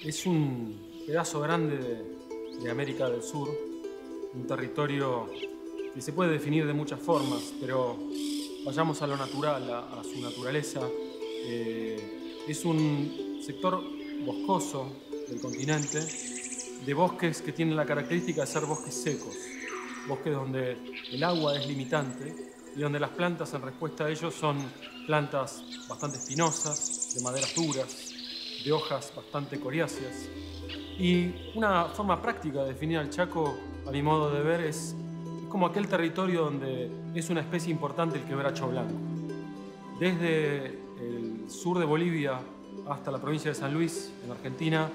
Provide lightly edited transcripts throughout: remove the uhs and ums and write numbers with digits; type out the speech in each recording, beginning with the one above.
Es un pedazo grande de América del Sur, un territorio que se puede definir de muchas formas, pero vayamos a lo natural, a su naturaleza. Es un sector boscoso del continente, de bosques que tienen la característica de ser bosques secos, bosques donde el agua es limitante y donde las plantas en respuesta a ellos son plantas bastante espinosas, de maderas duras, de hojas bastante coriáceas. Y una forma práctica de definir al Chaco, a mi modo de ver, es como aquel territorio donde es una especie importante el quebracho blanco. Desde el sur de Bolivia hasta la provincia de San Luis, en Argentina,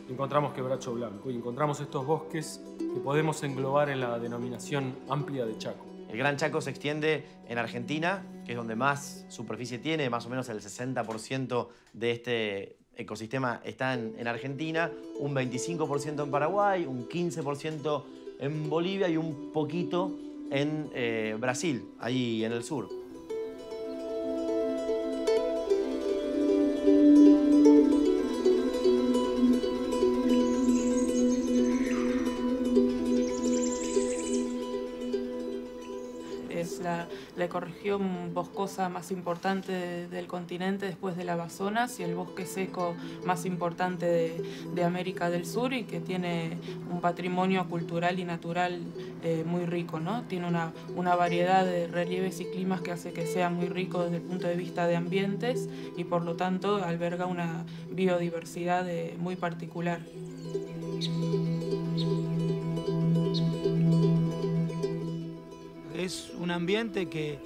encontramos quebracho blanco y encontramos estos bosques que podemos englobar en la denominación amplia de Chaco. El Gran Chaco se extiende en Argentina, que es donde más superficie tiene, más o menos el 60% de este ecosistema está en Argentina, un 25% en Paraguay, un 15% en Bolivia y un poquito en Brasil, ahí en el sur. Es la ecorregión boscosa más importante del continente después del Amazonas y el bosque seco más importante de América del Sur, y que tiene un patrimonio cultural y natural muy rico, ¿no? Tiene una variedad de relieves y climas que hace que sea muy rico desde el punto de vista de ambientes y por lo tanto alberga una biodiversidad muy particular. Es un ambiente que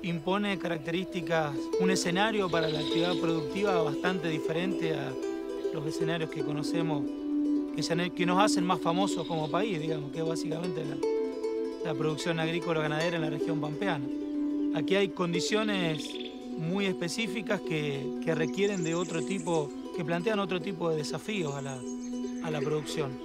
impone características, un escenario para la actividad productiva bastante diferente a los escenarios que conocemos, que nos hacen más famosos como país, digamos, que es básicamente la producción agrícola-ganadera en la región pampeana. Aquí hay condiciones muy específicas que requieren de otro tipo, que plantean otro tipo de desafíos a la producción.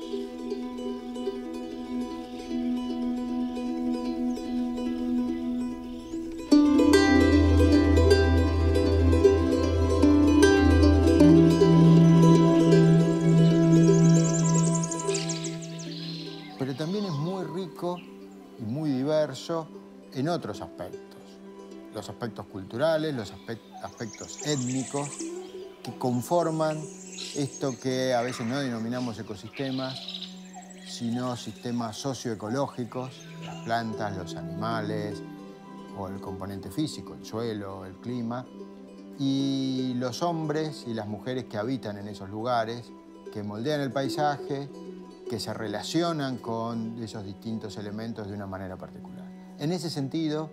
Pero también es muy rico y muy diverso en otros aspectos. Los aspectos culturales, los aspectos étnicos, que conforman esto que a veces no denominamos ecosistemas, sino sistemas socioecológicos, las plantas, los animales, o el componente físico, el suelo, el clima, y los hombres y las mujeres que habitan en esos lugares, que moldean el paisaje, que se relacionan con esos distintos elementos de una manera particular. En ese sentido,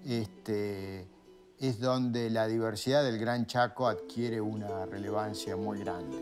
es donde la diversidad del Gran Chaco adquiere una relevancia muy grande.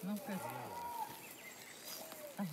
No sé. Ay.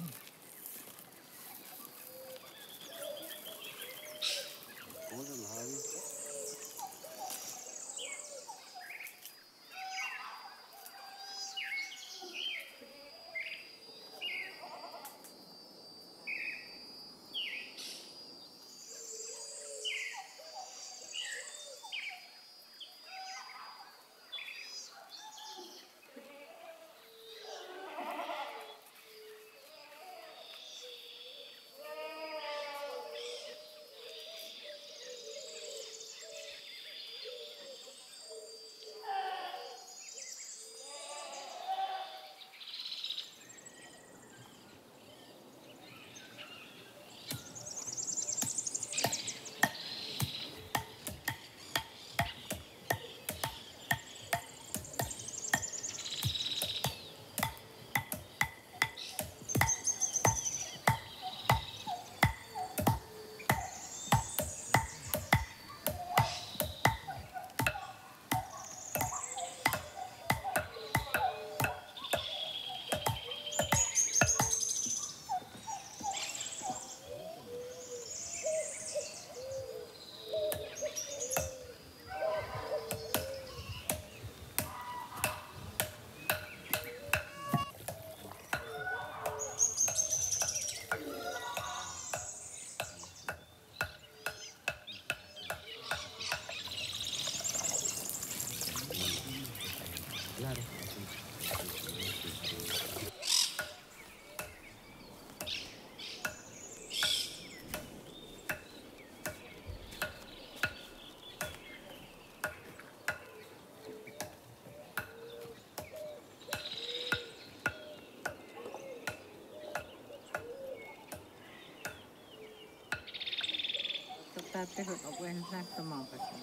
Täytyy olla lähtömaan päästä.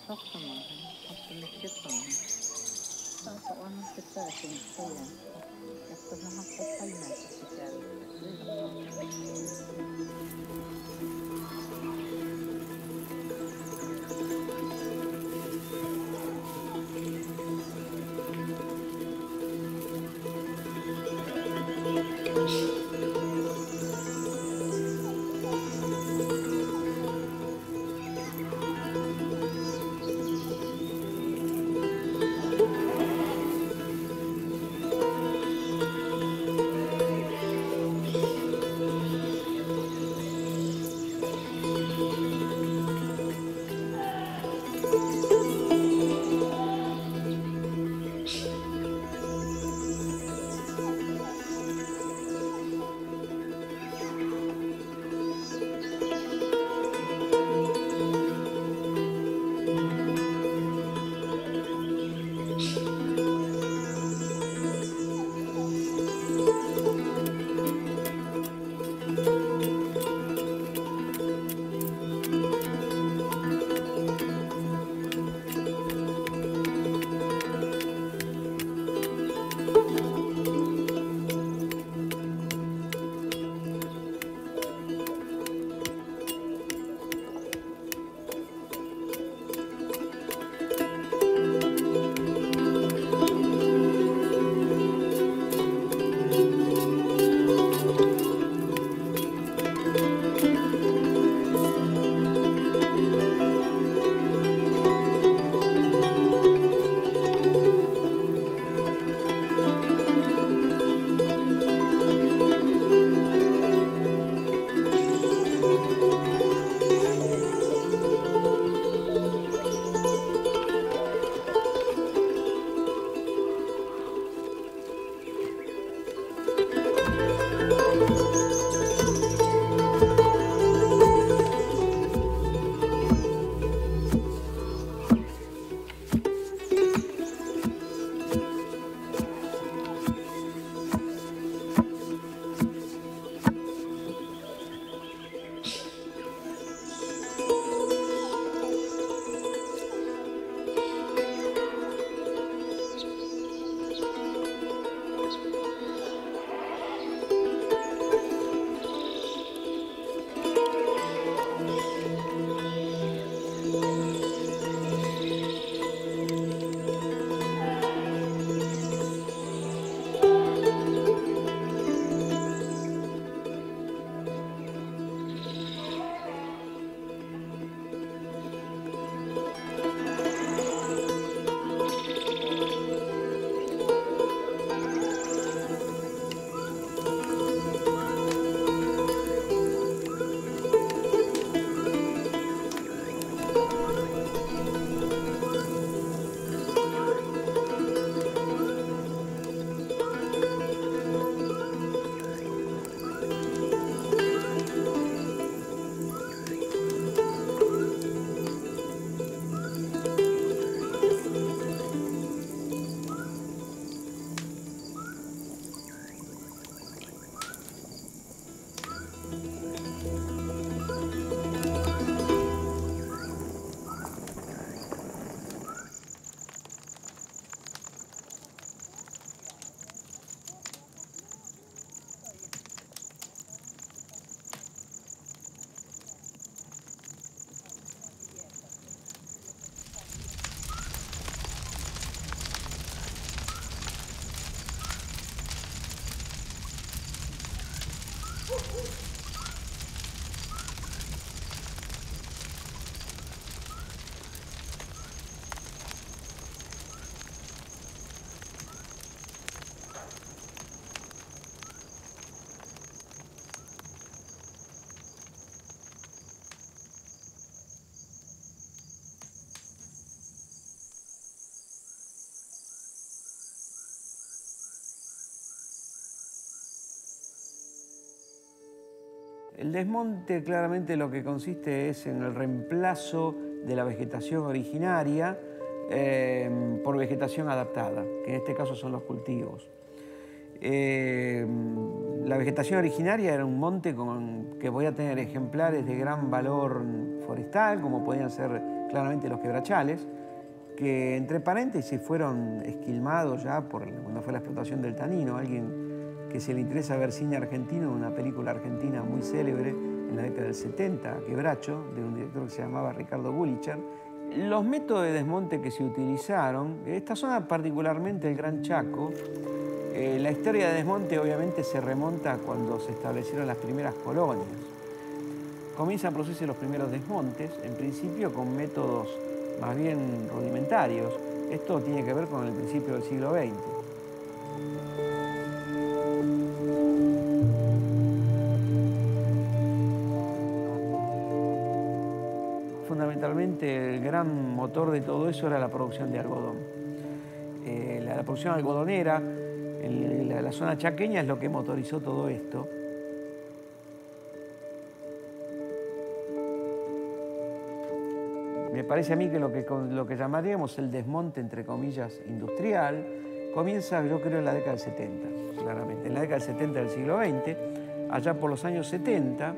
Sokkamaan, ottamme kettoon. Saata on nyt täysin siihen, että me hakkaa päivänsä sisällä. El desmonte claramente lo que consiste es en el reemplazo de la vegetación originaria por vegetación adaptada, que en este caso son los cultivos. La vegetación originaria era un monte que podía tener ejemplares de gran valor forestal, como podían ser claramente los quebrachales, que entre paréntesis fueron esquilmados ya cuando fue la explotación del tanino. Alguien que se le interesa ver cine argentino, una película argentina muy célebre en la década del 70, Quebracho, de un director que se llamaba Ricardo Gullicher. Los métodos de desmonte que se utilizaron, esta zona particularmente el Gran Chaco, la historia de desmonte obviamente se remonta a cuando se establecieron las primeras colonias. Comienzan a producirse los primeros desmontes, en principio con métodos más bien rudimentarios. Esto tiene que ver con el principio del siglo XX. Fundamentalmente el gran motor de todo eso era la producción de algodón. La producción algodonera en la zona chaqueña es lo que motorizó todo esto. Me parece a mí que lo que llamaríamos el desmonte, entre comillas, industrial, comienza, yo creo, en la década del 70, claramente. En la década del 70 del siglo XX, allá por los años 70,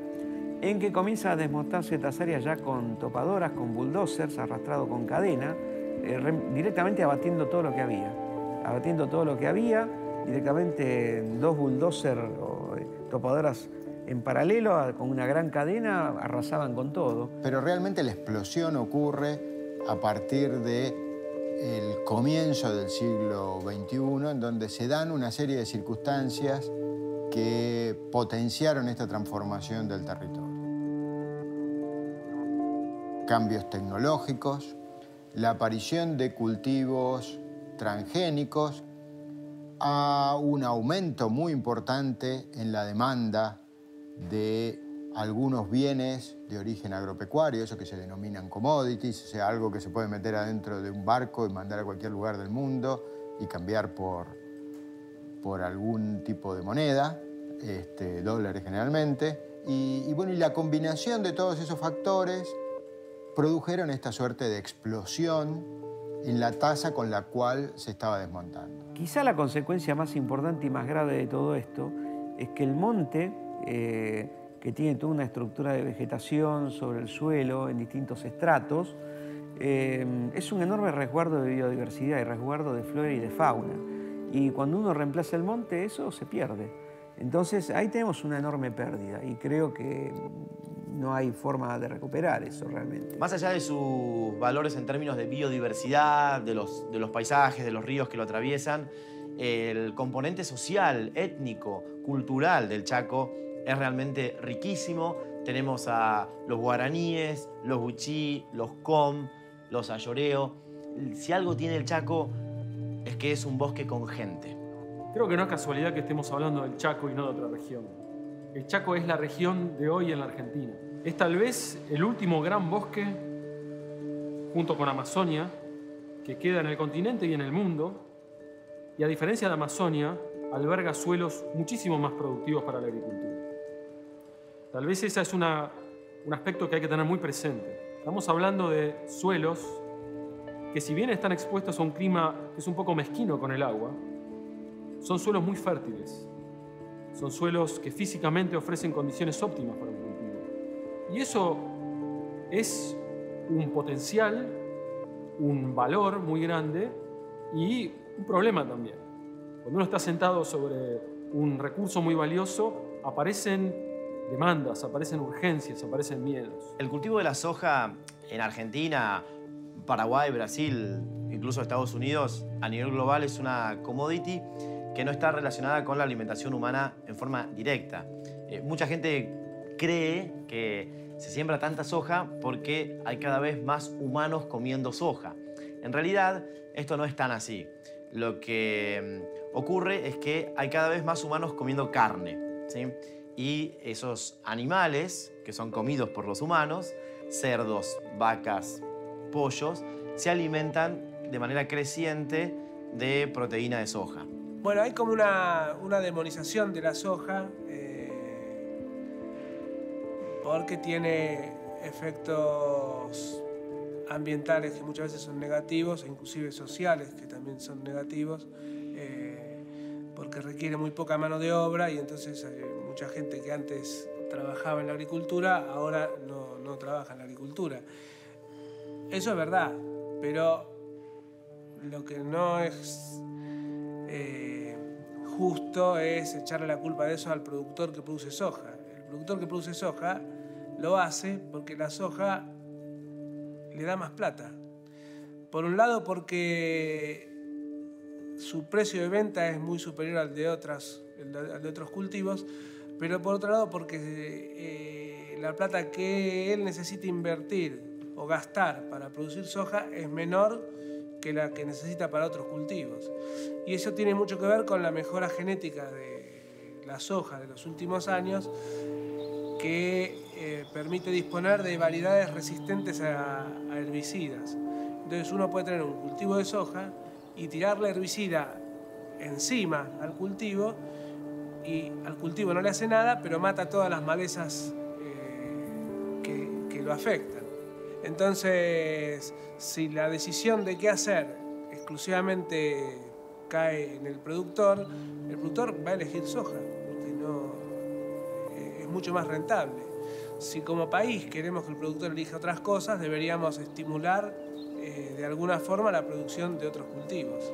en que comienza a desmontarse estas áreas ya con topadoras, con bulldozers, arrastrado con cadena, directamente abatiendo todo lo que había. Abatiendo todo lo que había, directamente dos bulldozers o topadoras en paralelo, con una gran cadena, arrasaban con todo. Pero realmente la explosión ocurre a partir del comienzo del siglo XXI, en donde se dan una serie de circunstancias que potenciaron esta transformación del territorio. Cambios tecnológicos, la aparición de cultivos transgénicos, a un aumento muy importante en la demanda de algunos bienes de origen agropecuario, eso que se denominan commodities, o sea, algo que se puede meter adentro de un barco y mandar a cualquier lugar del mundo y cambiar por algún tipo de moneda, dólares generalmente. Y bueno, y la combinación de todos esos factores produjeron esta suerte de explosión en la tasa con la cual se estaba desmontando. Quizá la consecuencia más importante y más grave de todo esto es que el monte, que tiene toda una estructura de vegetación sobre el suelo en distintos estratos, es un enorme resguardo de biodiversidad y resguardo de flora y de fauna. Y cuando uno reemplaza el monte, eso se pierde. Entonces ahí tenemos una enorme pérdida y creo que no hay forma de recuperar eso realmente. Más allá de sus valores en términos de biodiversidad, de los paisajes, de los ríos que lo atraviesan, el componente social, étnico, cultural del Chaco es realmente riquísimo. Tenemos a los guaraníes, los wichí, los com, los ayoreo. Si algo tiene el Chaco es que es un bosque con gente. Creo que no es casualidad que estemos hablando del Chaco y no de otra región. El Chaco es la región de hoy en la Argentina. Es tal vez el último gran bosque, junto con Amazonia, que queda en el continente y en el mundo. Y a diferencia de Amazonia, alberga suelos muchísimo más productivos para la agricultura. Tal vez ese es un aspecto que hay que tener muy presente. Estamos hablando de suelos que, si bien están expuestos a un clima que es un poco mezquino con el agua, son suelos muy fértiles. Son suelos que físicamente ofrecen condiciones óptimas para el cultivo. Y eso es un potencial, un valor muy grande y un problema también. Cuando uno está sentado sobre un recurso muy valioso, aparecen demandas, aparecen urgencias, aparecen miedos. El cultivo de la soja en Argentina, Paraguay, Brasil, incluso Estados Unidos, a nivel global es una commodity que no está relacionada con la alimentación humana en forma directa. Mucha gente cree que se siembra tanta soja porque hay cada vez más humanos comiendo soja. En realidad, esto no es tan así. Lo que ocurre es que hay cada vez más humanos comiendo carne, ¿sí? Y esos animales que son comidos por los humanos, cerdos, vacas, pollos, se alimentan de manera creciente de proteína de soja. Bueno, hay como una demonización de la soja. porque tiene efectos ambientales que muchas veces son negativos, e inclusive sociales que también son negativos, porque requiere muy poca mano de obra y entonces mucha gente que antes trabajaba en la agricultura ahora no trabaja en la agricultura. Eso es verdad, pero lo que no es justo es echarle la culpa de eso al productor que produce soja. El productor que produce soja lo hace porque la soja le da más plata. Por un lado porque su precio de venta es muy superior al de otros cultivos, pero por otro lado porque la plata que él necesita invertir o gastar para producir soja es menor que la que necesita para otros cultivos. Y eso tiene mucho que ver con la mejora genética de la soja de los últimos años, que permite disponer de variedades resistentes a herbicidas. Entonces uno puede tener un cultivo de soja y tirarle herbicida encima al cultivo, y al cultivo no le hace nada, pero mata todas las malezas que lo afectan. Entonces, si la decisión de qué hacer exclusivamente cae en el productor va a elegir soja, porque es mucho más rentable. Si como país queremos que el productor elija otras cosas, deberíamos estimular de alguna forma la producción de otros cultivos.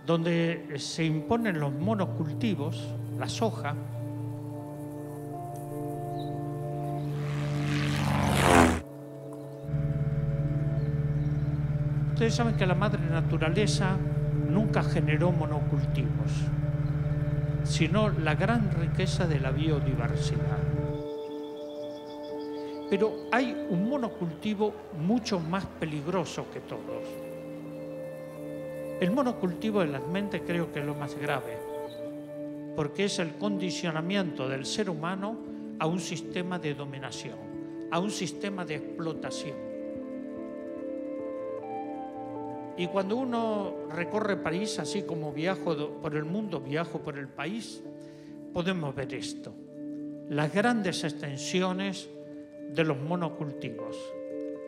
Donde se imponen los monocultivos, la soja, ustedes saben que la madre naturaleza nunca generó monocultivos, sino la gran riqueza de la biodiversidad. Pero hay un monocultivo mucho más peligroso que todos. El monocultivo de las mentes creo que es lo más grave, porque es el condicionamiento del ser humano a un sistema de dominación, a un sistema de explotación. Y cuando uno recorre París, así como viajo por el mundo, viajo por el país, podemos ver esto. Las grandes extensiones de los monocultivos,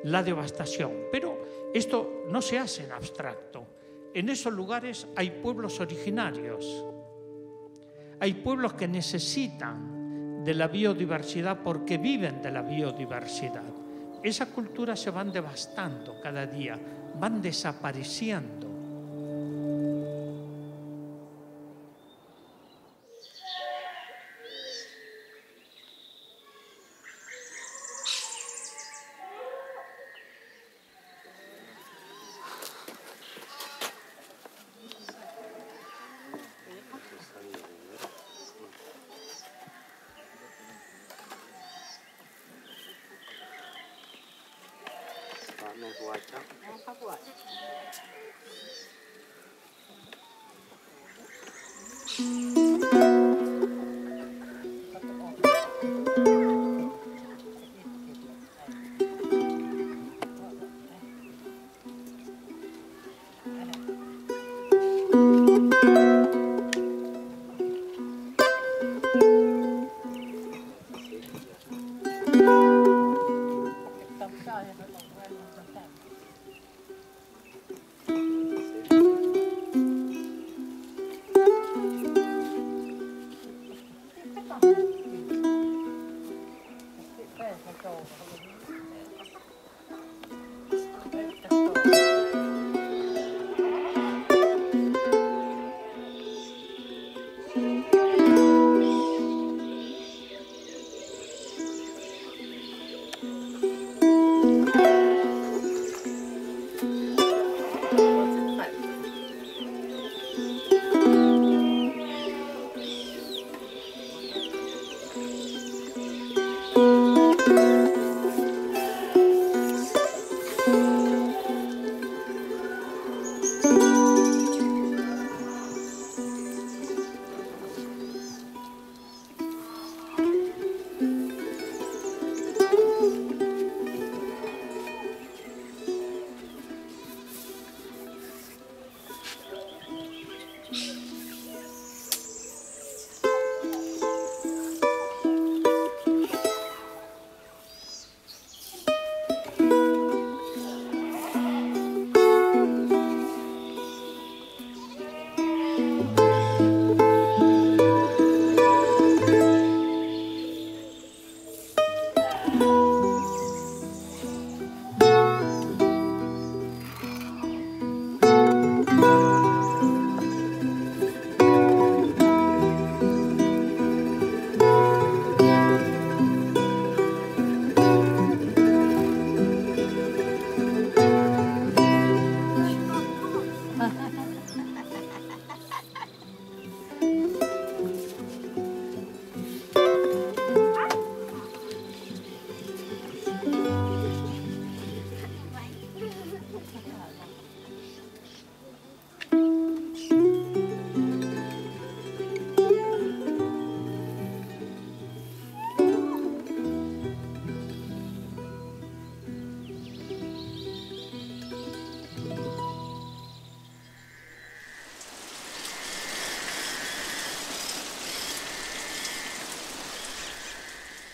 la devastación. Pero esto no se hace en abstracto. En esos lugares hay pueblos originarios. Hay pueblos que necesitan de la biodiversidad porque viven de la biodiversidad. Esas culturas se van devastando cada día, van desapareciendo.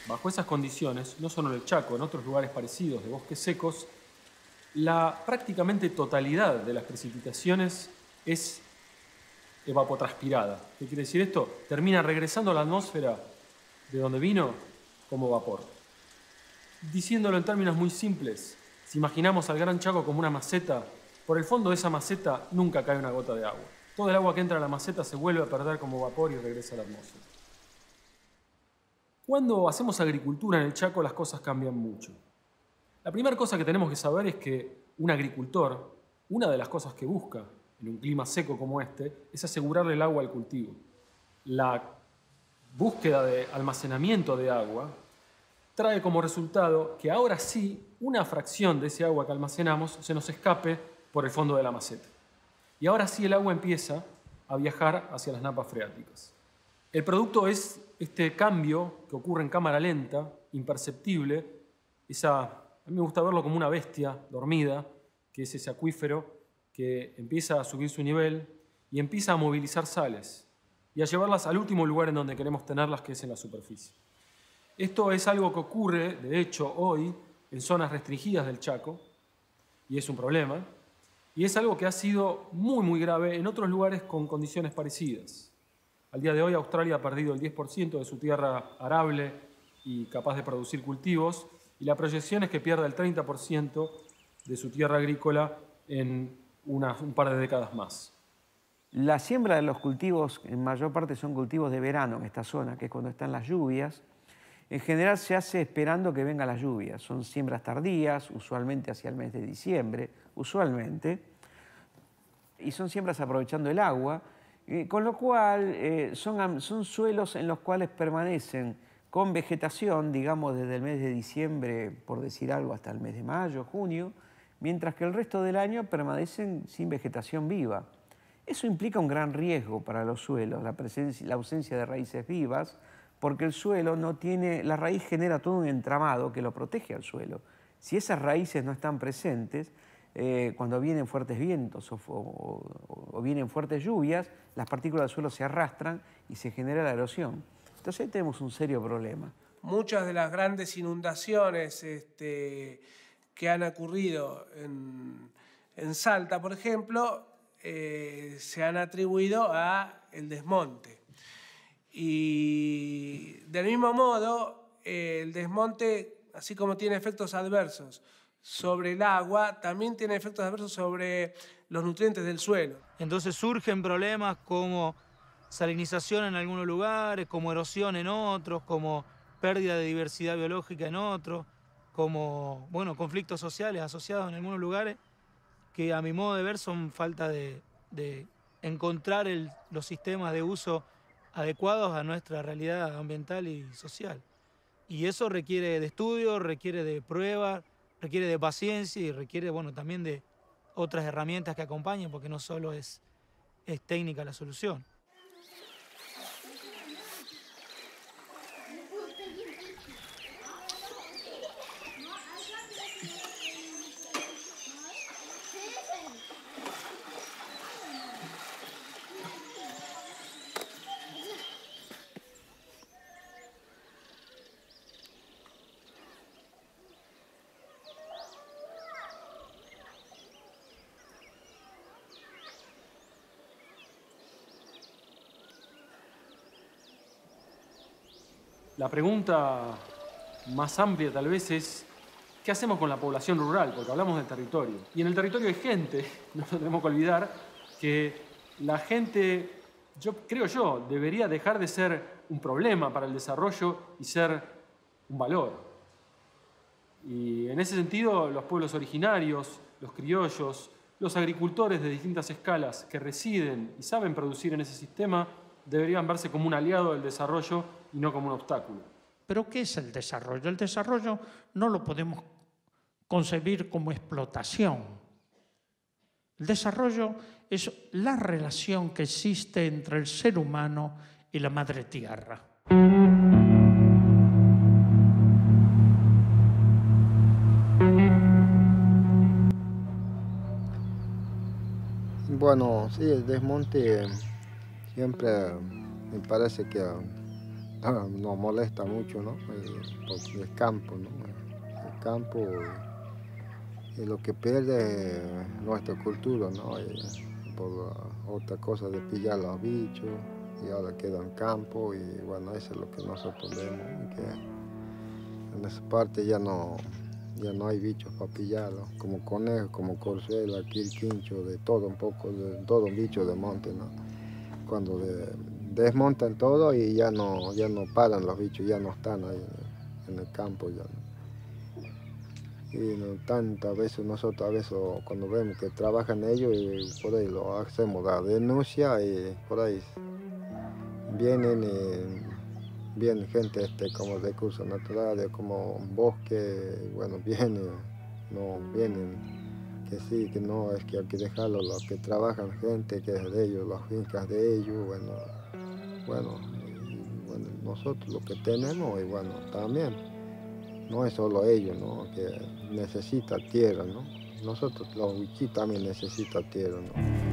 Bajo esas condiciones, no solo en el Chaco, en otros lugares parecidos de bosques secos, la prácticamente totalidad de las precipitaciones es evapotranspirada. ¿Qué quiere decir esto? Termina regresando a la atmósfera de donde vino como vapor. Diciéndolo en términos muy simples, si imaginamos al Gran Chaco como una maceta, por el fondo de esa maceta nunca cae una gota de agua. Todo el agua que entra a la maceta se vuelve a perder como vapor y regresa a la atmósfera. Cuando hacemos agricultura en el Chaco, las cosas cambian mucho. La primera cosa que tenemos que saber es que un agricultor, una de las cosas que busca en un clima seco como este, es asegurarle el agua al cultivo. La búsqueda de almacenamiento de agua trae como resultado que ahora sí una fracción de ese agua que almacenamos se nos escape por el fondo de la maceta. Y ahora sí el agua empieza a viajar hacia las napas freáticas. El producto es este cambio que ocurre en cámara lenta, imperceptible, a mí me gusta verlo como una bestia dormida, que es ese acuífero que empieza a subir su nivel y empieza a movilizar sales y a llevarlas al último lugar en donde queremos tenerlas, que es en la superficie. Esto es algo que ocurre, de hecho, hoy en zonas restringidas del Chaco, y es un problema, y es algo que ha sido muy, muy grave en otros lugares con condiciones parecidas. Al día de hoy, Australia ha perdido el 10% de su tierra arable y capaz de producir cultivos, y la proyección es que pierda el 30% de su tierra agrícola en un par de décadas más. La siembra de los cultivos, en mayor parte, son cultivos de verano en esta zona, que es cuando están las lluvias. En general se hace esperando que vengan las lluvias. Son siembras tardías, usualmente hacia el mes de diciembre, y son siembras aprovechando el agua, con lo cual son suelos en los cuales permanecen con vegetación, digamos, desde el mes de diciembre, por decir algo, hasta el mes de mayo, junio, mientras que el resto del año permanecen sin vegetación viva. Eso implica un gran riesgo para los suelos, la ausencia de raíces vivas, porque el suelo no tiene, la raíz genera todo un entramado que lo protege al suelo. Si esas raíces no están presentes, cuando vienen fuertes vientos o vienen fuertes lluvias, las partículas del suelo se arrastran y se genera la erosión. Entonces ahí tenemos un serio problema. Muchas de las grandes inundaciones que han ocurrido en Salta, por ejemplo, se han atribuido al desmonte. Y del mismo modo, el desmonte, así como tiene efectos adversos sobre el agua, también tiene efectos adversos sobre los nutrientes del suelo. Entonces surgen problemas como salinización en algunos lugares, como erosión en otros, como pérdida de diversidad biológica en otros, como conflictos sociales asociados en algunos lugares, que a mi modo de ver son falta de encontrar los sistemas de uso adecuados a nuestra realidad ambiental y social. Y eso requiere de estudio, requiere de pruebas, requiere de paciencia y requiere también de otras herramientas que acompañen, porque no solo es técnica la solución. La pregunta más amplia tal vez es, ¿qué hacemos con la población rural? Porque hablamos del territorio. Y en el territorio hay gente, no tenemos que olvidar, que la gente, creo yo, debería dejar de ser un problema para el desarrollo y ser un valor. Y en ese sentido, los pueblos originarios, los criollos, los agricultores de distintas escalas que residen y saben producir en ese sistema, deberían verse como un aliado del desarrollo y no como un obstáculo. ¿Pero qué es el desarrollo? El desarrollo no lo podemos concebir como explotación. El desarrollo es la relación que existe entre el ser humano y la madre tierra. Bueno, sí, el desmonte siempre me parece que nos molesta mucho, ¿no? Porque el campo, ¿no? El campo y lo que pierde nuestra cultura, ¿no? Por otra cosa de pillar los bichos y ahora queda en campo y bueno, eso es lo que nosotros vemos, que en esa parte ya no hay bichos para pillarlos, como conejos, como corzuela, quirquincho, de todo un poco, de todo un bicho de monte, ¿no? Cuando desmontan todo y ya no paran los bichos, ya no están ahí en el campo. Ya no. Y no, tantas veces nosotros, a veces cuando vemos que trabajan ellos, y por ahí lo hacemos la denuncia y por ahí vienen gente como recursos naturales, como bosque, bueno, vienen que sí, que no, es que hay que dejarlo, los que trabajan gente, que es de ellos, las fincas de ellos, bueno, nosotros lo que tenemos, y bueno, también, no es solo ellos, ¿no? Que necesitan tierra, ¿no? Nosotros, los wichí, también necesitan tierra, ¿no?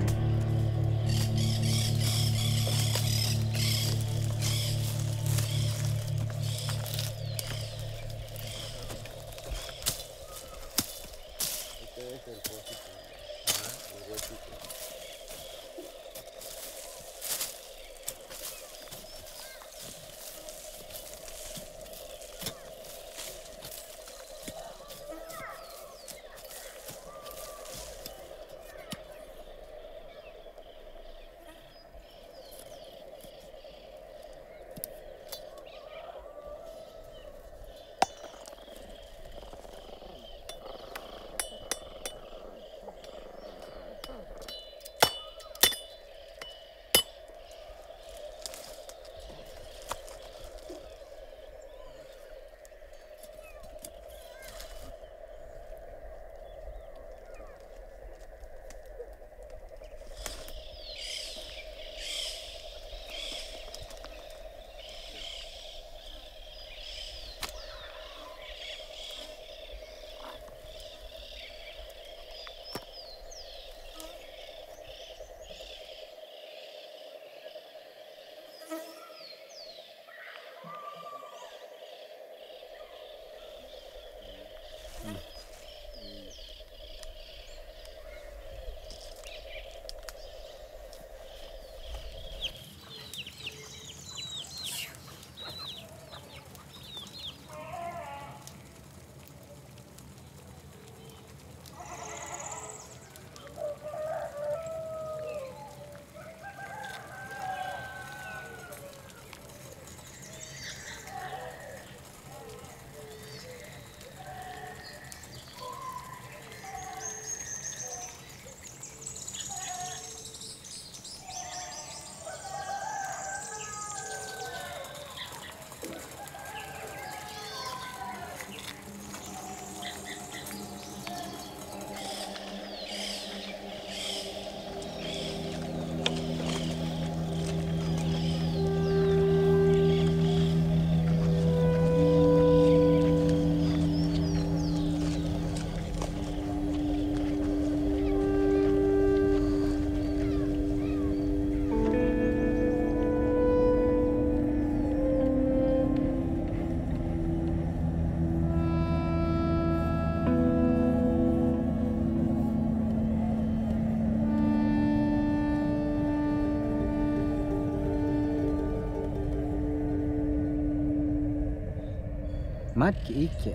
matki ikke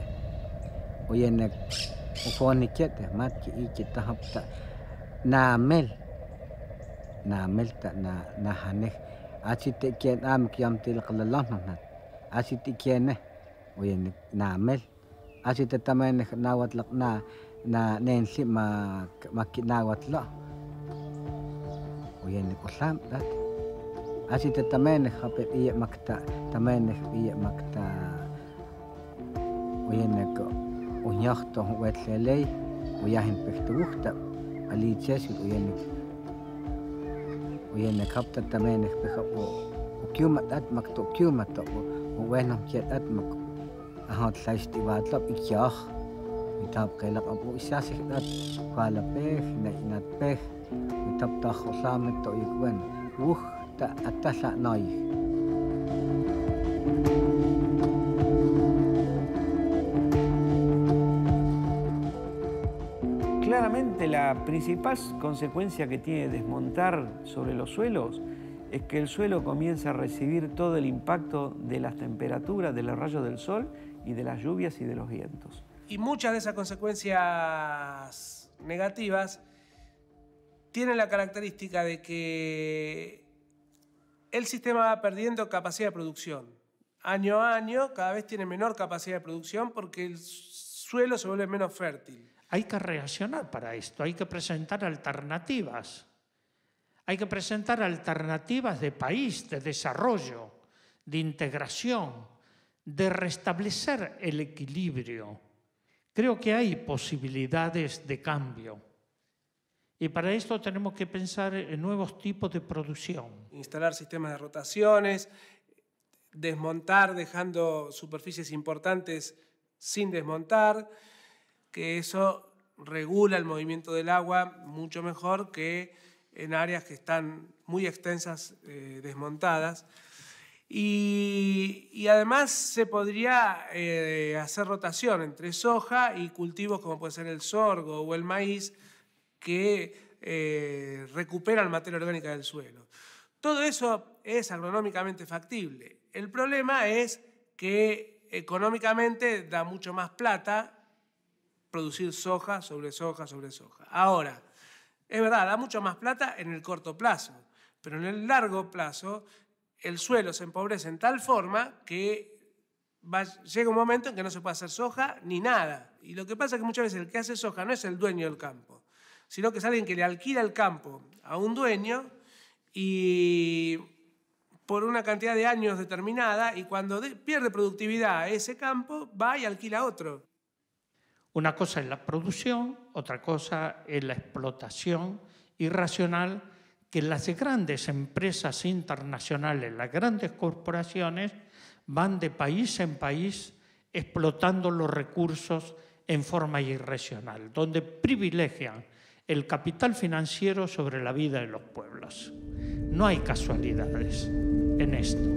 og yene ufonikete matki ikke tahapta naamel na hanek asite kien amk yamtil qalallanat asite kiene og yene naamel asite tamen nawatlaq na nensi makinawatla og yene kullam dat asite tamen khapet ie makta tamen ie makta وينك ونيخته وتلالي وياهن بكتوخته aliches uyenek hapta tamenek behap o kiumat at makto kiumat o wenam chet at mak ahot laisti watlap ikyah itap kailak apu isasik at kwala peh inat peh itap takh usamet to ikwen ta atasa noi. Claramente la principal consecuencia que tiene desmontar sobre los suelos es que el suelo comienza a recibir todo el impacto de las temperaturas, de los rayos del sol y de las lluvias y de los vientos. Y muchas de esas consecuencias negativas tienen la característica de que el sistema va perdiendo capacidad de producción. Año a año cada vez tiene menor capacidad de producción porque el suelo se vuelve menos fértil. Hay que reaccionar para esto, hay que presentar alternativas. Hay que presentar alternativas de país, de desarrollo, de integración, de restablecer el equilibrio. Creo que hay posibilidades de cambio. Y para esto tenemos que pensar en nuevos tipos de producción. Instalar sistemas de rotaciones, desmontar dejando superficies importantes sin desmontar, que eso regula el movimiento del agua mucho mejor que en áreas que están muy extensas, desmontadas. Y además se podría hacer rotación entre soja y cultivos como puede ser el sorgo o el maíz, que recuperan materia orgánica del suelo. Todo eso es agronómicamente factible. El problema es que económicamente da mucho más plata producir soja sobre soja sobre soja. Ahora, es verdad, da mucho más plata en el corto plazo, pero en el largo plazo el suelo se empobrece en tal forma que llega un momento en que no se puede hacer soja ni nada. Y lo que pasa es que muchas veces el que hace soja no es el dueño del campo, sino que es alguien que le alquila el campo a un dueño y por una cantidad de años determinada, y cuando pierde productividad ese campo, va y alquila otro. Una cosa es la producción, otra cosa es la explotación irracional que las grandes empresas internacionales, las grandes corporaciones, van de país en país explotando los recursos en forma irracional, donde privilegian el capital financiero sobre la vida de los pueblos. No hay casualidades en esto.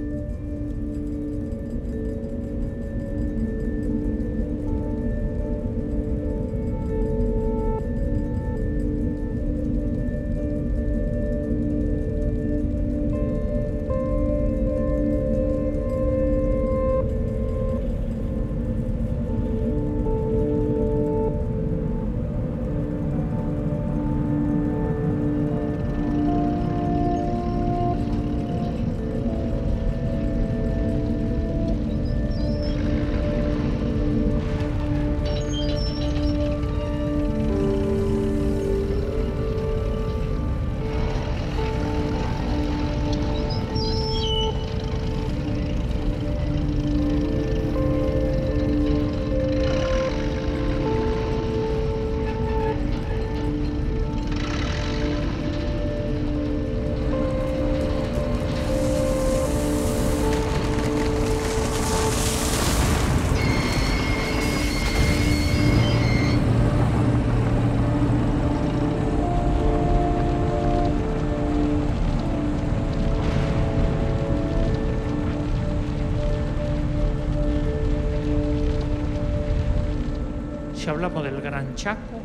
Si hablamos del Gran Chaco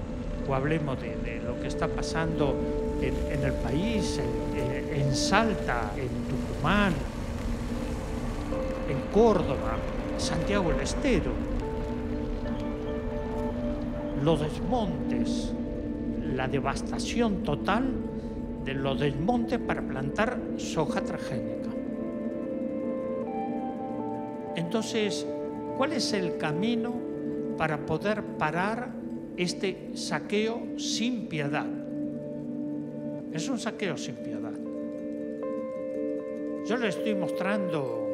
o hablemos de lo que está pasando en el país, en Salta, en Tucumán, en Córdoba, Santiago del Estero, los desmontes, la devastación total de los desmontes para plantar soja transgénica. Entonces, ¿cuál es el camino para poder parar este saqueo sin piedad? Es un saqueo sin piedad. Yo le estoy mostrando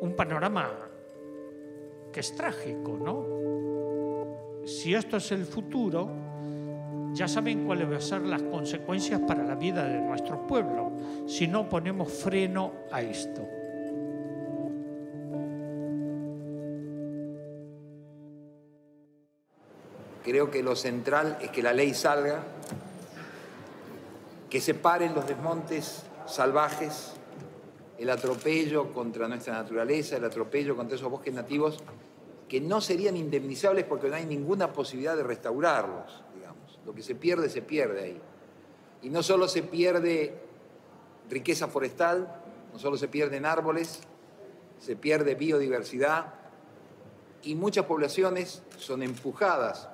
un panorama que es trágico, ¿no? Si esto es el futuro, ya saben cuáles van a ser las consecuencias para la vida de nuestro pueblo si no ponemos freno a esto. Creo que lo central es que la ley salga, que se paren los desmontes salvajes, el atropello contra nuestra naturaleza, el atropello contra esos bosques nativos que no serían indemnizables porque no hay ninguna posibilidad de restaurarlos, digamos. Lo que se pierde ahí. Y no solo se pierde riqueza forestal, no solo se pierden árboles, se pierde biodiversidad y muchas poblaciones son empujadas,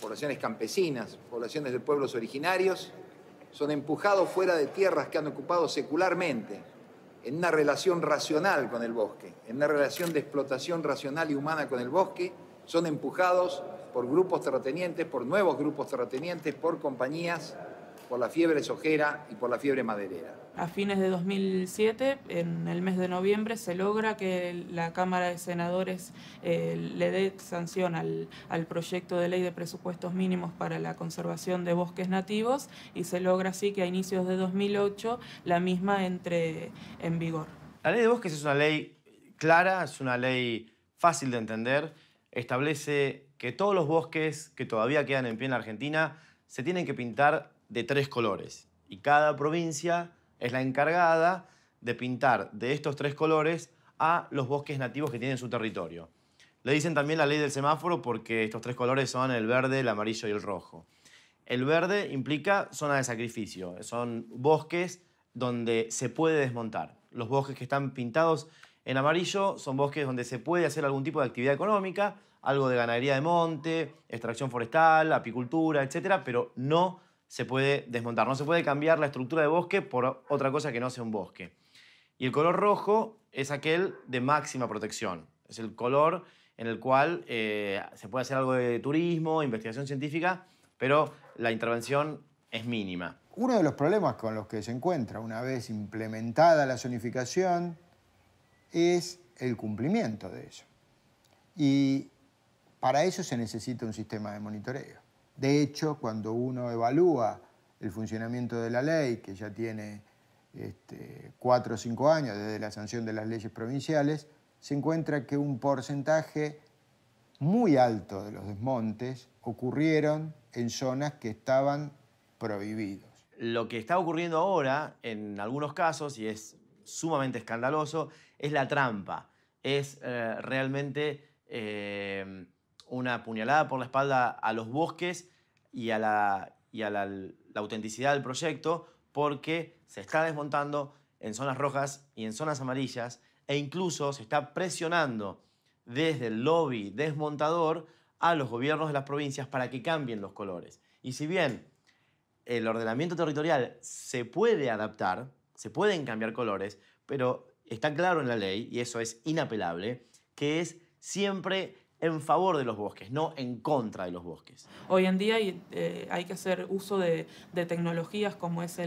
poblaciones campesinas, poblaciones de pueblos originarios, son empujados fuera de tierras que han ocupado secularmente, en una relación racional con el bosque, en una relación de explotación racional y humana con el bosque, son empujados por grupos terratenientes, por nuevos grupos terratenientes, por compañías, por la fiebre sojera y por la fiebre maderera. A fines de 2007, en el mes de noviembre, se logra que la Cámara de Senadores le dé sanción al proyecto de ley de presupuestos mínimos para la conservación de bosques nativos y se logra así que a inicios de 2008 la misma entre en vigor. La ley de bosques es una ley clara, es una ley fácil de entender, establece que todos los bosques que todavía quedan en pie en la Argentina se tienen que pintar de 3 colores y cada provincia es la encargada de pintar de estos 3 colores a los bosques nativos que tienen su territorio. Le dicen también la ley del semáforo porque estos 3 colores son el verde, el amarillo y el rojo. El verde implica zona de sacrificio, son bosques donde se puede desmontar. Los bosques que están pintados en amarillo son bosques donde se puede hacer algún tipo de actividad económica, algo de ganadería de monte, extracción forestal, apicultura, etc., pero no se puede desmontar, no se puede cambiar la estructura de bosque por otra cosa que no sea un bosque. Y el color rojo es aquel de máxima protección. Es el color en el cual se puede hacer algo de turismo, investigación científica, pero la intervención es mínima. Uno de los problemas con los que se encuentra una vez implementada la zonificación es el cumplimiento de eso. Y para eso se necesita un sistema de monitoreo. De hecho, cuando uno evalúa el funcionamiento de la ley, que ya tiene 4 o 5 años desde la sanción de las leyes provinciales, se encuentra que un porcentaje muy alto de los desmontes ocurrieron en zonas que estaban prohibidos. Lo que está ocurriendo ahora, en algunos casos, y es sumamente escandaloso, es la trampa. Es realmente una puñalada por la espalda a los bosques y a la autenticidad del proyecto, porque se está desmontando en zonas rojas y en zonas amarillas e incluso se está presionando desde el lobby desmontador a los gobiernos de las provincias para que cambien los colores. Y si bien el ordenamiento territorial se puede adaptar, se pueden cambiar colores, pero está claro en la ley, y eso es inapelable, que es siempre en favor de los bosques, no en contra de los bosques. Hoy en día hay que hacer uso de tecnologías como es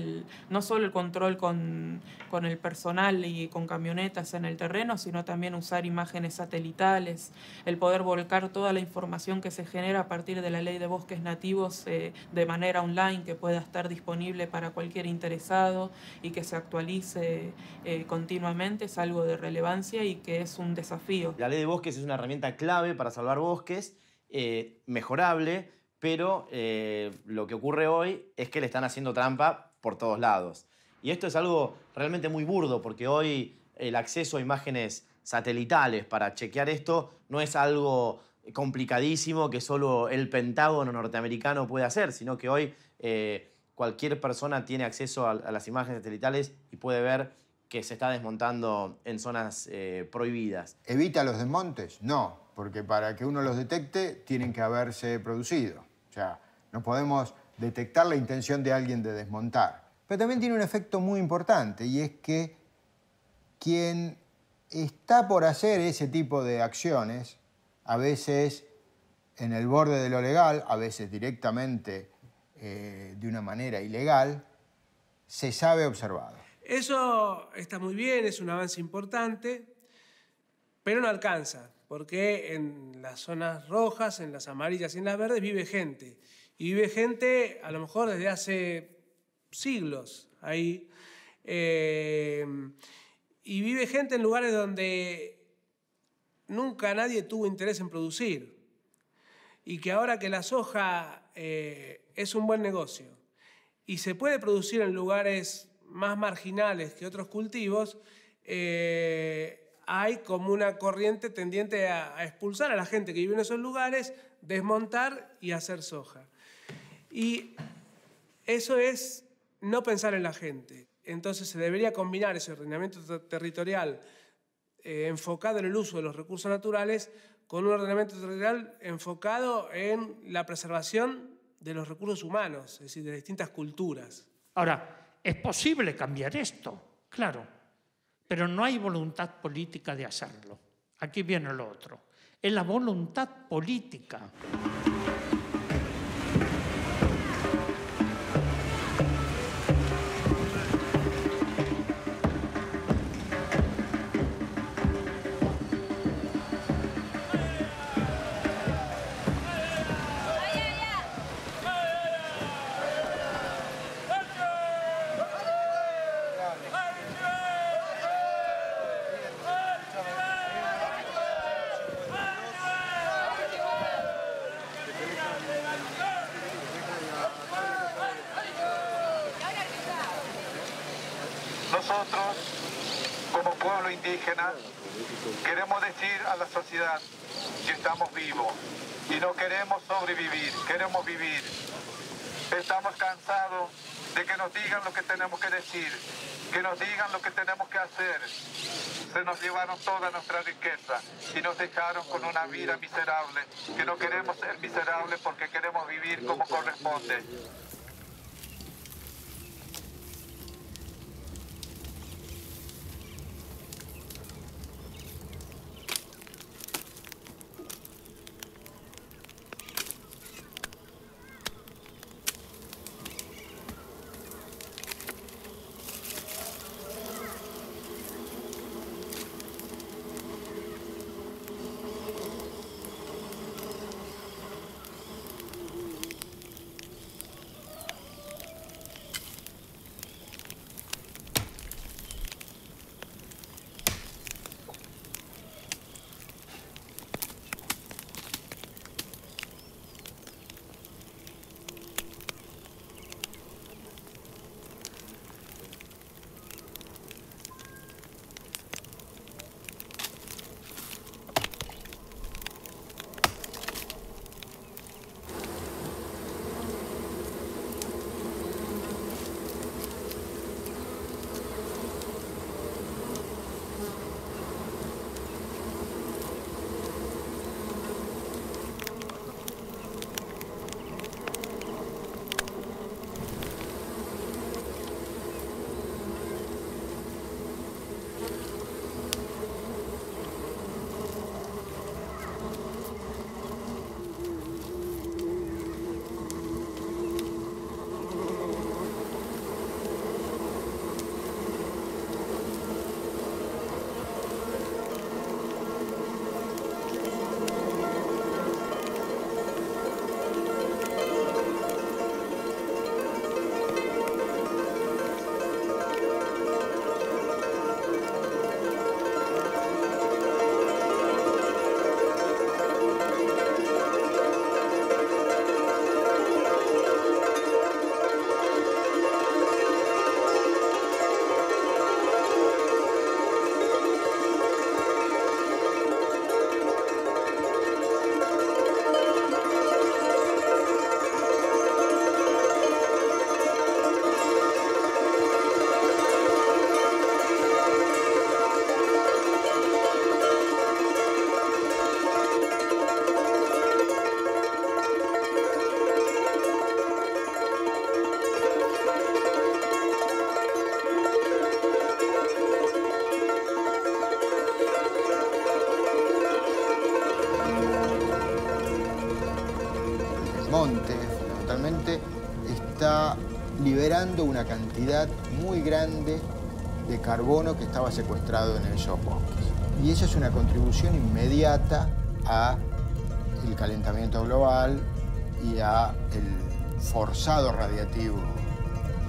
no solo el control con el personal y con camionetas en el terreno, sino también usar imágenes satelitales, el poder volcar toda la información que se genera a partir de la ley de bosques nativos de manera online, que pueda estar disponible para cualquier interesado y que se actualice continuamente, es algo de relevancia y que es un desafío. La ley de bosques es una herramienta clave para salvar bosques, mejorable, pero lo que ocurre hoy es que le están haciendo trampa por todos lados. Y esto es algo realmente muy burdo, porque hoy el acceso a imágenes satelitales para chequear esto no es algo complicadísimo que solo el Pentágono norteamericano puede hacer, sino que hoy cualquier persona tiene acceso a las imágenes satelitales y puede ver que se está desmontando en zonas prohibidas. ¿Evita los desmontes? No, porque para que uno los detecte tienen que haberse producido. O sea, no podemos detectar la intención de alguien de desmontar. Pero también tiene un efecto muy importante, y es que quien está por hacer ese tipo de acciones, a veces en el borde de lo legal, a veces directamente de una manera ilegal, se sabe observado. Eso está muy bien, es un avance importante, pero no alcanza, porque en las zonas rojas, en las amarillas y en las verdes vive gente. Y vive gente, a lo mejor desde hace siglos ahí. Y vive gente en lugares donde nunca nadie tuvo interés en producir. Y que ahora que la soja es un buen negocio y se puede producir en lugares más marginales que otros cultivos, hay como una corriente tendiente a expulsar a la gente que vive en esos lugares, desmontar y hacer soja. Y eso es no pensar en la gente. Entonces se debería combinar ese ordenamiento territorial enfocado en el uso de los recursos naturales con un ordenamiento territorial enfocado en la preservación de los recursos humanos, es decir, de distintas culturas. Ahora, ¿es posible cambiar esto? Claro, pero no hay voluntad política de hacerlo. Aquí viene lo otro. Es la voluntad política. Nosotros, como pueblo indígena, queremos decir a la sociedad que estamos vivos y no queremos sobrevivir, queremos vivir. Estamos cansados de que nos digan lo que tenemos que decir, que nos digan lo que tenemos que hacer. Se nos llevaron toda nuestra riqueza y nos dejaron con una vida miserable, que no queremos ser miserables porque queremos vivir como corresponde. monte, fundamentalmente, está liberando una cantidad muy grande de carbono que estaba secuestrado en esos bosques. Y eso es una contribución inmediata al calentamiento global y a forzado radiativo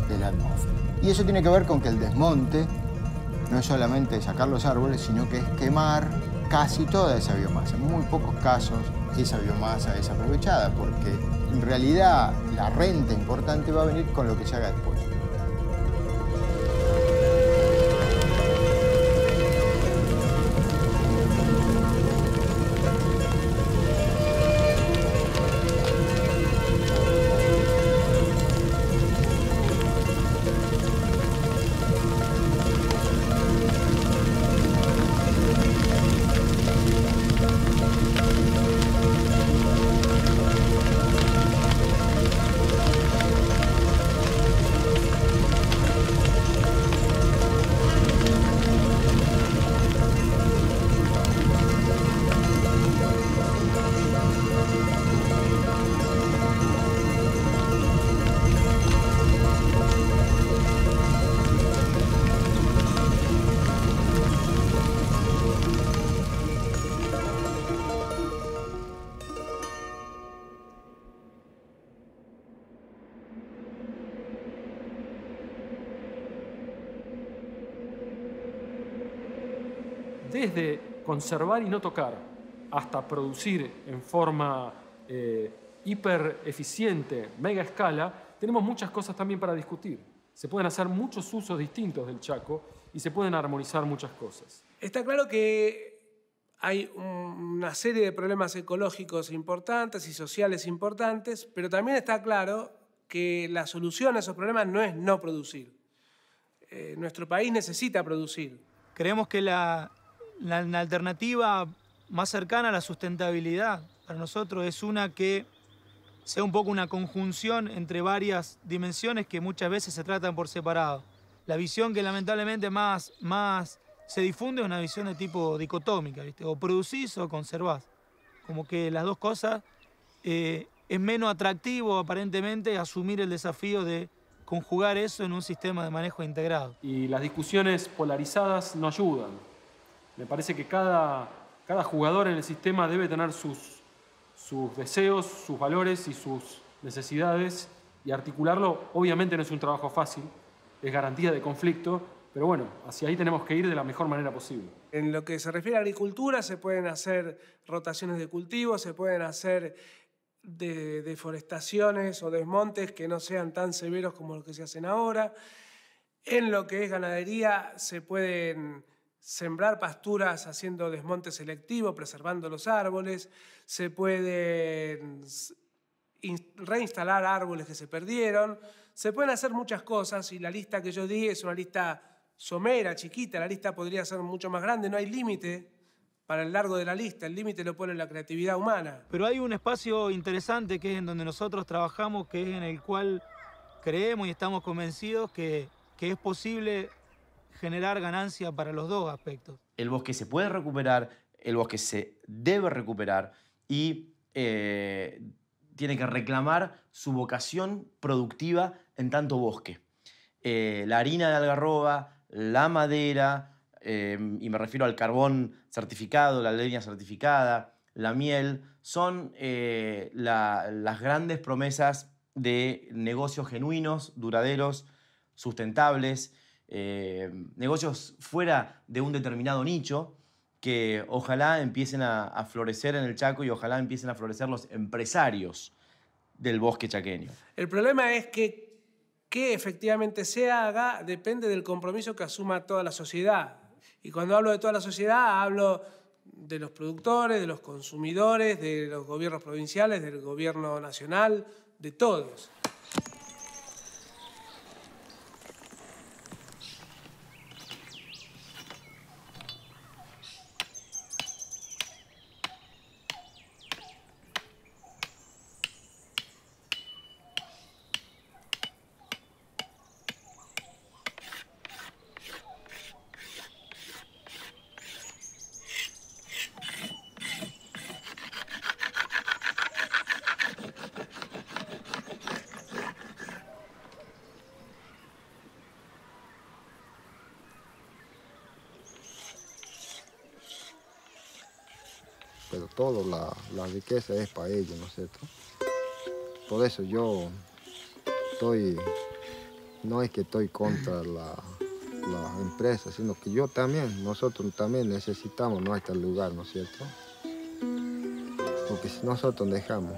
de la atmósfera. Y eso tiene que ver con que el desmonte no es solamente sacar los árboles, sino que es quemar casi toda esa biomasa. En muy pocos casos esa biomasa es aprovechada, porque en realidad la renta importante va a venir con lo que se haga después. Desde conservar y no tocar hasta producir en forma hiper eficiente, mega escala, tenemos muchas cosas también para discutir. Se pueden hacer muchos usos distintos del Chaco y se pueden armonizar muchas cosas. Está claro que hay una serie de problemas ecológicos importantes y sociales importantes, pero también está claro que la solución a esos problemas no es no producir. Nuestro país necesita producir. Creemos que la alternativa más cercana a la sustentabilidad para nosotros es una que sea un poco una conjunción entre varias dimensiones que muchas veces se tratan por separado. La visión que lamentablemente más se difunde es una visión de tipo dicotómica, ¿viste? O producís o conservás. Como que las dos cosas es menos atractivo aparentemente asumir el desafío de conjugar eso en un sistema de manejo integrado. Y las discusiones polarizadas no ayudan. Me parece que cada jugador en el sistema debe tener sus deseos, sus valores y sus necesidades, y articularlo obviamente no es un trabajo fácil, es garantía de conflicto, pero bueno, hacia ahí tenemos que ir de la mejor manera posible. En lo que se refiere a agricultura se pueden hacer rotaciones de cultivos, se pueden hacer deforestaciones o desmontes que no sean tan severos como los que se hacen ahora. En lo que es ganadería se pueden sembrar pasturas haciendo desmonte selectivo, preservando los árboles, se pueden reinstalar árboles que se perdieron, se pueden hacer muchas cosas y la lista que yo di es una lista somera, chiquita, la lista podría ser mucho más grande, no hay límite para el largo de la lista, el límite lo pone la creatividad humana. Pero hay un espacio interesante que es en donde nosotros trabajamos, que es en el cual creemos y estamos convencidos que es posible generar ganancia para los dos aspectos. El bosque se puede recuperar, el bosque se debe recuperar y tiene que reclamar su vocación productiva en tanto bosque. La harina de algarroba, la madera, y me refiero al carbón certificado, la leña certificada, la miel, son las grandes promesas de negocios genuinos, duraderos, sustentables, negocios fuera de un determinado nicho que ojalá empiecen a florecer en el Chaco y ojalá empiecen a florecer los empresarios del bosque chaqueño. El problema es que efectivamente se haga depende del compromiso que asuma toda la sociedad. Y cuando hablo de toda la sociedad hablo de los productores, de los consumidores, de los gobiernos provinciales, del gobierno nacional, de todos. Pero toda la riqueza es para ellos, ¿no es cierto? Por eso yo no es que estoy contra la empresa, sino que nosotros también necesitamos nuestro lugar, ¿no es cierto? Porque si nosotros dejamos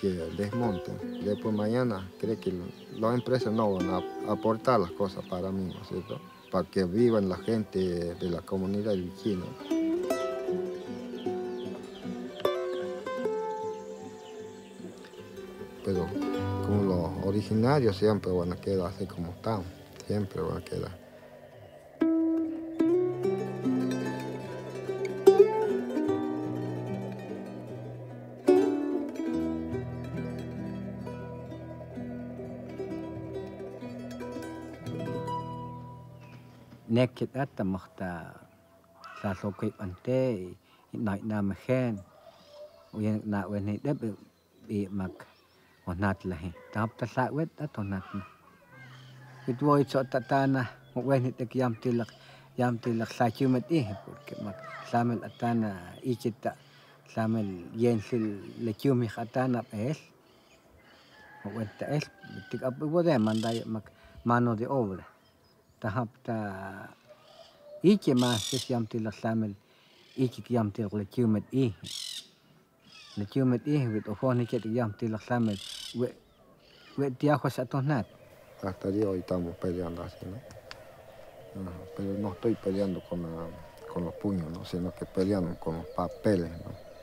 que desmonten, después mañana creo que las empresas no van a aportar las cosas para mí, ¿no es cierto? Para que vivan la gente de la comunidad vecina. Pero como los originarios siempre van a quedar así como están, siempre van a quedar. Nekit ata makta sa sokay ante na mahen uyan na wen deb bi mak onat lahi tap ta sa wet atonat it wo it so tatana wen it yam tilak sa chumet porque mak samel atana ichita samel yensil le chumi atana es wen ta es tik ab wo de manday mak mano de obra tahapta iki mas yam til samel iki yam til le chumet wit ofoni ket yam til samel we tiajo satonat. Hasta el día de hoy estamos peleando así, ¿no? Pero no estoy peleando con los puños, ¿no? Sino que peleando con los papeles, ¿no?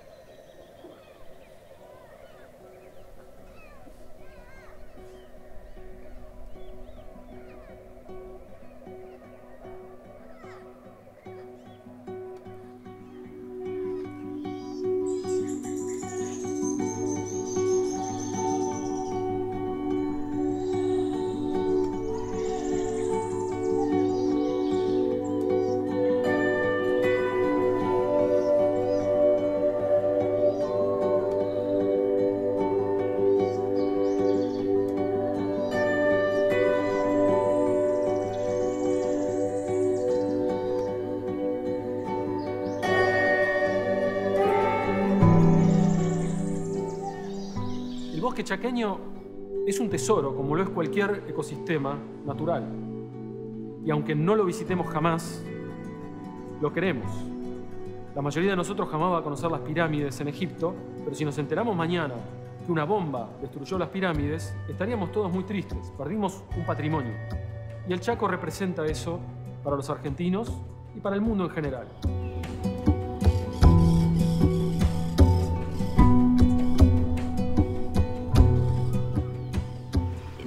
El bosque chaqueño es un tesoro, como lo es cualquier ecosistema natural. Y aunque no lo visitemos jamás, lo queremos. La mayoría de nosotros jamás va a conocer las pirámides en Egipto, pero si nos enteramos mañana que una bomba destruyó las pirámides, estaríamos todos muy tristes. Perdimos un patrimonio. Y el Chaco representa eso para los argentinos y para el mundo en general.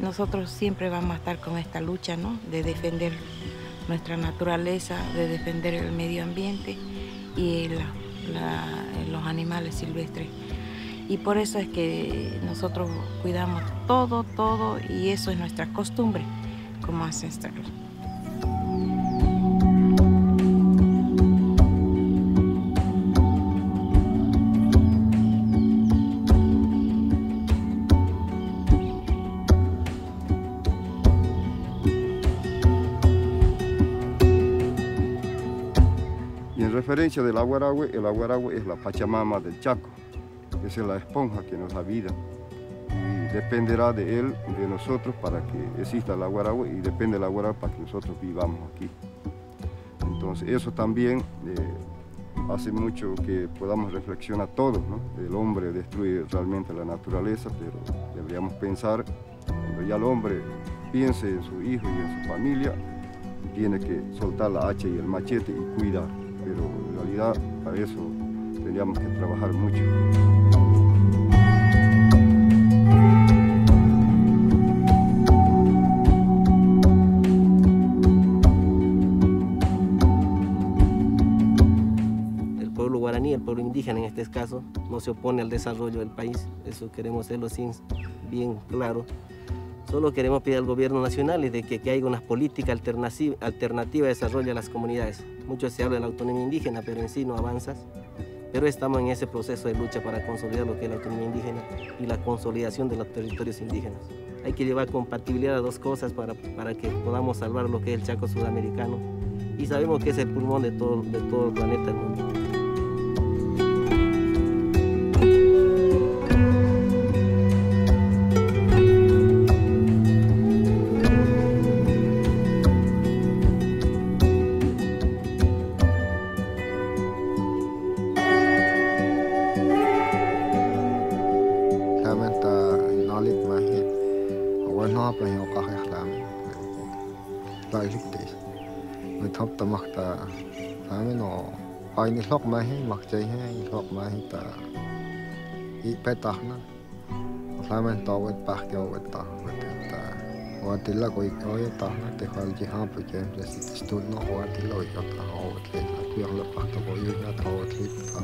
Nosotros siempre vamos a estar con esta lucha, ¿no? De defender nuestra naturaleza, de defender el medio ambiente y los animales silvestres. Y por eso es que nosotros cuidamos todo, y eso es nuestra costumbre como ancestral. Referencia del aguarahue, el aguarahue es la Pachamama del Chaco, es la esponja que nos da vida y dependerá de él, de nosotros, para que exista el aguarahue y depende del aguarahue para que nosotros vivamos aquí. Entonces eso también hace mucho que podamos reflexionar todos, ¿no? El hombre destruye realmente la naturaleza, pero deberíamos pensar, cuando ya el hombre piense en su hijo y en su familia, tiene que soltar la hacha y el machete y cuidar. Pero en realidad para eso tendríamos que trabajar mucho. El pueblo guaraní, el pueblo indígena en este caso, no se opone al desarrollo del país, eso queremos hacerlo así bien claro. Solo queremos pedir al gobierno nacional de que haya una política alternativa de desarrollo a las comunidades. Mucho se habla de la autonomía indígena, pero en sí no avanza. Pero estamos en ese proceso de lucha para consolidar lo que es la autonomía indígena y la consolidación de los territorios indígenas. Hay que llevar compatibilidad a dos cosas para que podamos salvar lo que es el Chaco sudamericano. Y sabemos que es el pulmón de todo el planeta del mundo. hapa hiyo kahe khlam la likte me thap tamak ta ame no ai ni lok ma hi mak chai he lok ma hi ta I petah na khlam ta wet pak ke wet ta ta watilla koi koi ta na te khal ji ha pe ke le stud no watilla oi ta ha wet le ku yang le pak ta ko yu na ta wet le ta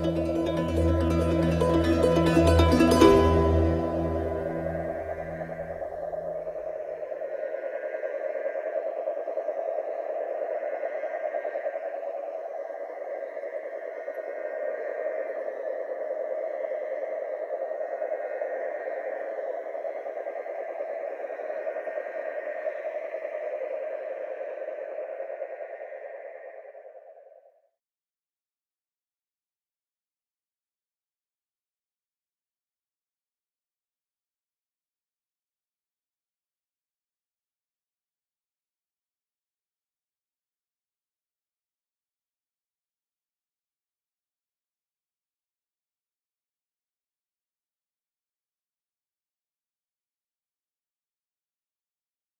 Thank you.